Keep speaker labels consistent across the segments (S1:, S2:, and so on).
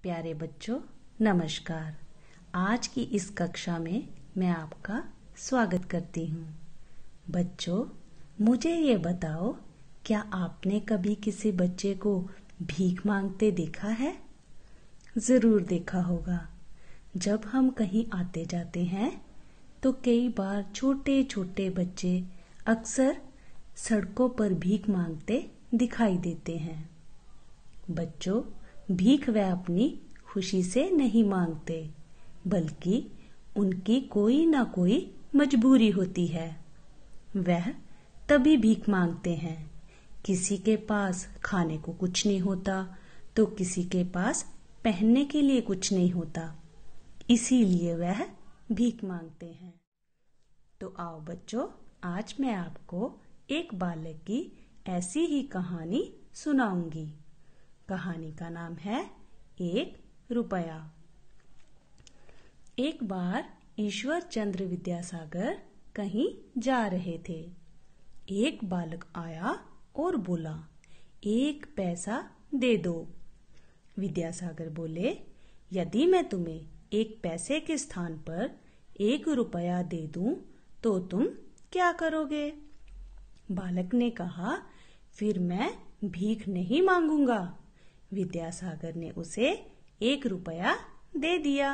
S1: प्यारे बच्चों, नमस्कार। आज की इस कक्षा में मैं आपका स्वागत करती हूँ। बच्चों, मुझे ये बताओ, क्या आपने कभी किसी बच्चे को भीख मांगते देखा है? जरूर देखा होगा। जब हम कहीं आते जाते हैं तो कई बार छोटे छोटे बच्चे अक्सर सड़कों पर भीख मांगते दिखाई देते हैं। बच्चों, भीख वह अपनी खुशी से नहीं मांगते, बल्कि उनकी कोई ना कोई मजबूरी होती है। वह तभी भीख मांगते हैं। किसी के पास खाने को कुछ नहीं होता तो किसी के पास पहनने के लिए कुछ नहीं होता, इसीलिए वह भीख मांगते हैं। तो आओ बच्चों, आज मैं आपको एक बालक की ऐसी ही कहानी सुनाऊंगी। कहानी का नाम है 1 रुपया। एक बार ईश्वर चंद्र विद्यासागर कहीं जा रहे थे। एक बालक आया और बोला, 1 पैसा दे दो। विद्यासागर बोले, यदि मैं तुम्हें 1 पैसे के स्थान पर 1 रुपया दे दूं तो तुम क्या करोगे? बालक ने कहा, फिर मैं भीख नहीं मांगूंगा। विद्यासागर ने उसे 1 रुपया दे दिया।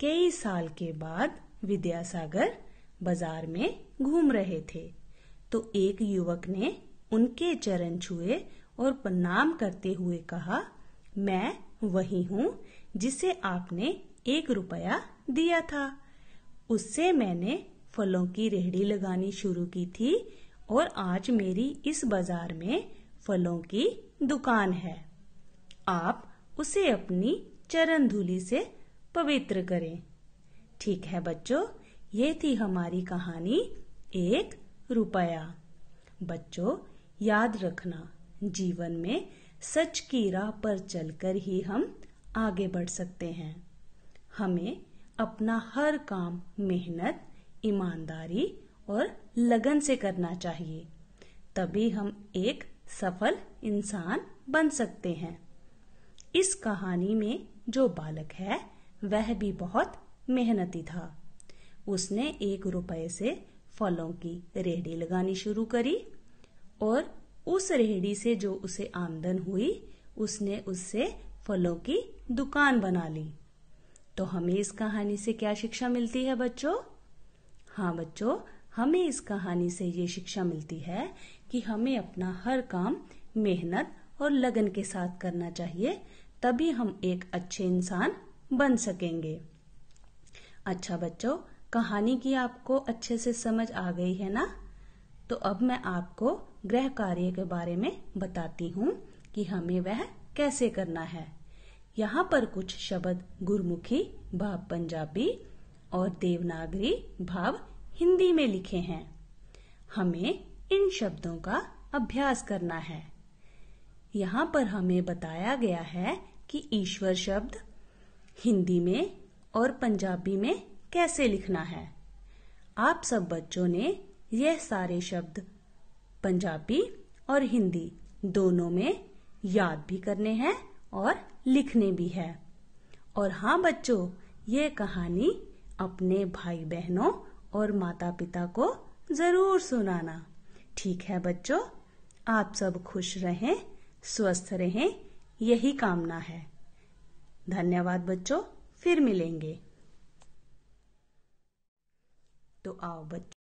S1: कई साल के बाद विद्यासागर बाजार में घूम रहे थे तो एक युवक ने उनके चरण छुए और प्रणाम करते हुए कहा, मैं वही हूँ जिसे आपने 1 रुपया दिया था। उससे मैंने फलों की रेहड़ी लगानी शुरू की थी और आज मेरी इस बाजार में फलों की दुकान है। आप उसे अपनी चरण धूलि से पवित्र करें। ठीक है बच्चों, ये थी हमारी कहानी 1 रुपया। बच्चों, याद रखना, जीवन में सच की राह पर चलकर ही हम आगे बढ़ सकते हैं। हमें अपना हर काम मेहनत, ईमानदारी और लगन से करना चाहिए, तभी हम एक सफल इंसान बन सकते हैं। इस कहानी में जो बालक है वह भी बहुत मेहनती था। उसने 1 रुपए से फलों की रेहड़ी लगानी शुरू करी और उस रेहड़ी से जो उसे आमदन हुई उसने उससे फलों की दुकान बना ली। तो हमें इस कहानी से क्या शिक्षा मिलती है बच्चों? हाँ बच्चों, हमें इस कहानी से ये शिक्षा मिलती है कि हमें अपना हर काम मेहनत और लगन के साथ करना चाहिए, तभी हम एक अच्छे इंसान बन सकेंगे। अच्छा बच्चों, कहानी की आपको अच्छे से समझ आ गई है ना? तो अब मैं आपको गृह कार्य के बारे में बताती हूँ कि हमें वह कैसे करना है। यहाँ पर कुछ शब्द गुरमुखी भाव पंजाबी और देवनागरी भाव हिंदी में लिखे हैं। हमें इन शब्दों का अभ्यास करना है। यहाँ पर हमें बताया गया है कि ईश्वर शब्द हिंदी में और पंजाबी में कैसे लिखना है। आप सब बच्चों ने यह सारे शब्द पंजाबी और हिंदी दोनों में याद भी करने हैं और लिखने भी है। और हाँ बच्चों, ये कहानी अपने भाई बहनों और माता पिता को जरूर सुनाना। ठीक है बच्चों, आप सब खुश रहें, स्वस्थ रहें, यही कामना है। धन्यवाद बच्चों, फिर मिलेंगे। तो आओ बच्चों,